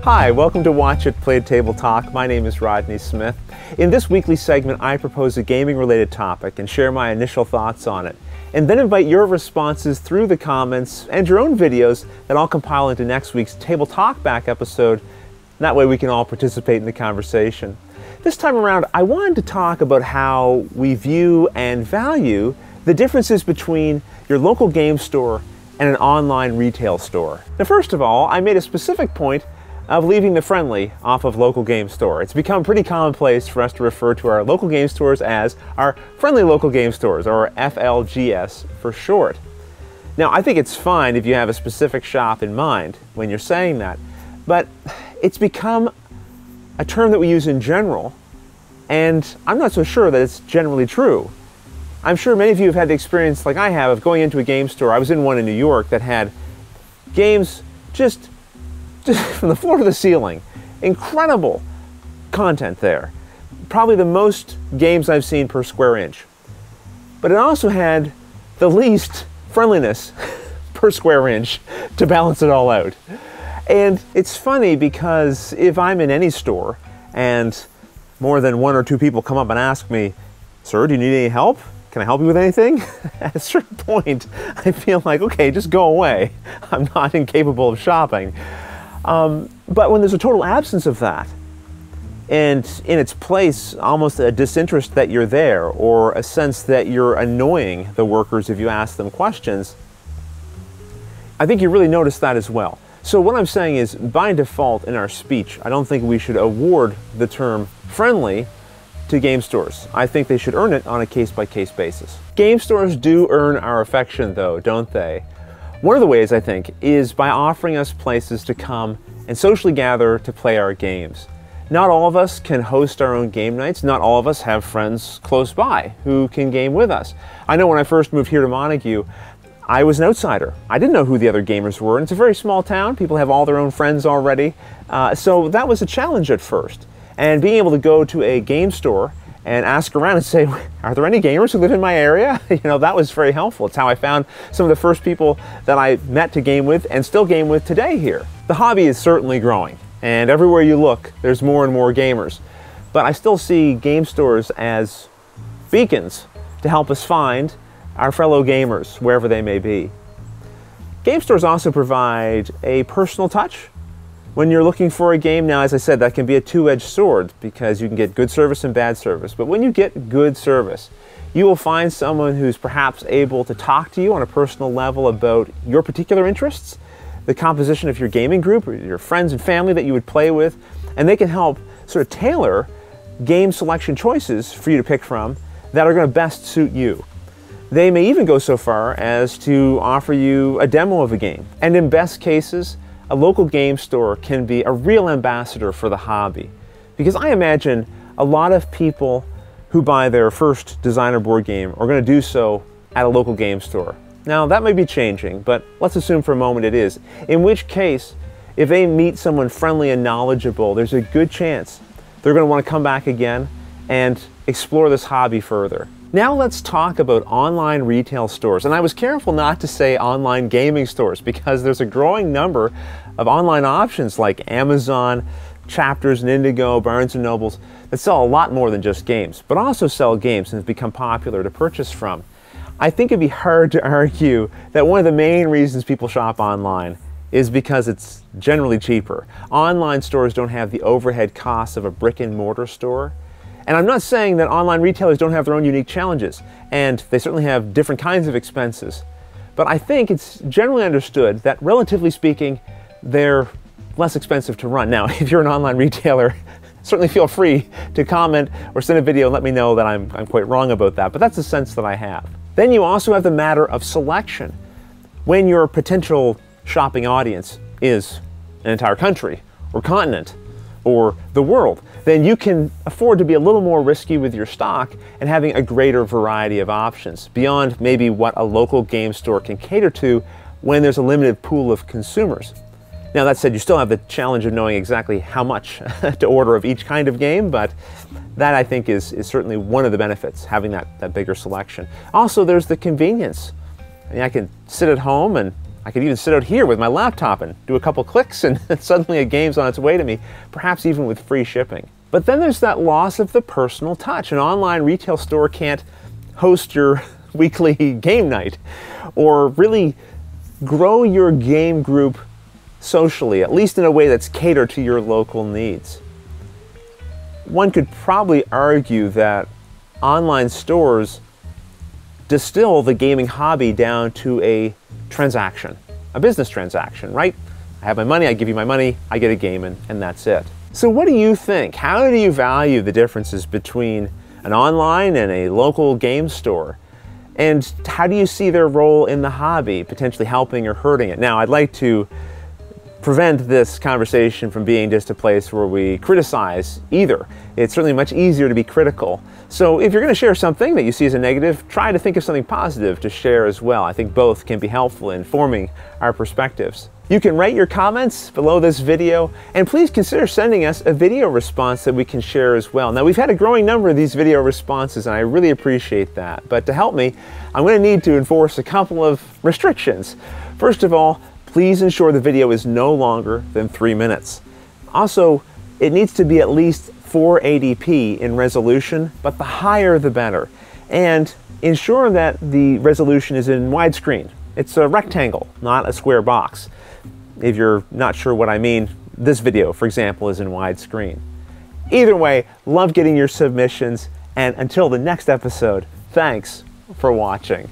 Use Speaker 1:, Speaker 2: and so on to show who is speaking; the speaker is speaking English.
Speaker 1: Hi, welcome to Watch It, Play It Table Talk. My name is Rodney Smith. In this weekly segment, I propose a gaming-related topic and share my initial thoughts on it, and then invite your responses through the comments and your own videos that I'll compile into next week's Table Talk Back episode. That way we can all participate in the conversation. This time around, I wanted to talk about how we view and value the differences between your local game store and an online retail store. Now, first of all, I made a specific point of leaving the friendly off of local game store. It's become pretty commonplace for us to refer to our local game stores as our friendly local game stores, or FLGS for short. Now, I think it's fine if you have a specific shop in mind when you're saying that, but it's become a term that we use in general, and I'm not so sure that it's generally true. I'm sure many of you have had the experience like I have of going into a game store. I was in one in New York that had games just from the floor to the ceiling. Incredible content there. Probably the most games I've seen per square inch. But it also had the least friendliness per square inch to balance it all out. And it's funny because if I'm in any store and more than one or two people come up and ask me, "Sir, do you need any help? Can I help you with anything?" At a certain point, I feel like, okay, just go away. I'm not incapable of shopping. But when there's a total absence of that, and in its place almost a disinterest that you're there, or a sense that you're annoying the workers if you ask them questions, I think you really notice that as well. So what I'm saying is, by default in our speech, I don't think we should award the term friendly to game stores. I think they should earn it on a case-by-case basis. Game stores do earn our affection though, don't they? One of the ways, I think, is by offering us places to come and socially gather to play our games. Not all of us can host our own game nights. Not all of us have friends close by who can game with us. I know when I first moved here to Montague, I was an outsider. I didn't know who the other gamers were, and it's a very small town. People have all their own friends already. So that was a challenge at first. And being able to go to a game store and ask around and say, "Are there any gamers who live in my area?" You know, that was very helpful. It's how I found some of the first people that I met to game with and still game with today here. The hobby is certainly growing, and everywhere you look, there's more and more gamers. But I still see game stores as beacons to help us find our fellow gamers, wherever they may be. Game stores also provide a personal touch. When you're looking for a game, now as I said, that can be a two-edged sword because you can get good service and bad service. But when you get good service, you will find someone who's perhaps able to talk to you on a personal level about your particular interests, the composition of your gaming group, or your friends and family that you would play with, and they can help sort of tailor game selection choices for you to pick from that are going to best suit you. They may even go so far as to offer you a demo of a game. And in best cases, a local game store can be a real ambassador for the hobby. Because I imagine a lot of people who buy their first designer board game are going to do so at a local game store. Now, that may be changing, but let's assume for a moment it is. In which case, if they meet someone friendly and knowledgeable, there's a good chance they're going to want to come back again and explore this hobby further. Now let's talk about online retail stores. And I was careful not to say online gaming stores because there's a growing number of online options like Amazon, Chapters and Indigo, Barnes & Nobles that sell a lot more than just games, but also sell games and have become popular to purchase from. I think it'd be hard to argue that one of the main reasons people shop online is because it's generally cheaper. Online stores don't have the overhead costs of a brick and mortar store. And I'm not saying that online retailers don't have their own unique challenges, and they certainly have different kinds of expenses. But I think it's generally understood that, relatively speaking, they're less expensive to run. Now, if you're an online retailer, certainly feel free to comment or send a video and let me know that I'm quite wrong about that, but that's the sense that I have. Then you also have the matter of selection. When your potential shopping audience is an entire country or continent, or the world, then you can afford to be a little more risky with your stock and having a greater variety of options beyond maybe what a local game store can cater to when there's a limited pool of consumers. Now that said, you still have the challenge of knowing exactly how much to order of each kind of game, but that I think is certainly one of the benefits, having that bigger selection. Also, there's the convenience. I mean, I can sit at home and I could even sit out here with my laptop and do a couple clicks and suddenly a game's on its way to me, perhaps even with free shipping. But then there's that loss of the personal touch. An online retail store can't host your weekly game night or really grow your game group socially, at least in a way that's catered to your local needs. One could probably argue that online stores distill the gaming hobby down to a transaction, a business transaction, right? I have my money, I give you my money, I get a game, and that's it. So what do you think? How do you value the differences between an online and a local game store? And how do you see their role in the hobby, potentially helping or hurting it? Now, I'd like to prevent this conversation from being just a place where we criticize either. It's certainly much easier to be critical. So if you're going to share something that you see as a negative, try to think of something positive to share as well. I think both can be helpful in forming our perspectives. You can write your comments below this video, and please consider sending us a video response that we can share as well. Now, we've had a growing number of these video responses, and I really appreciate that. But to help me, I'm going to need to enforce a couple of restrictions. First of all, please ensure the video is no longer than 3 minutes. Also, it needs to be at least 480p in resolution, but the higher the better. And ensure that the resolution is in widescreen. It's a rectangle, not a square box. If you're not sure what I mean, this video, for example, is in widescreen. Either way, love getting your submissions, and until the next episode, thanks for watching.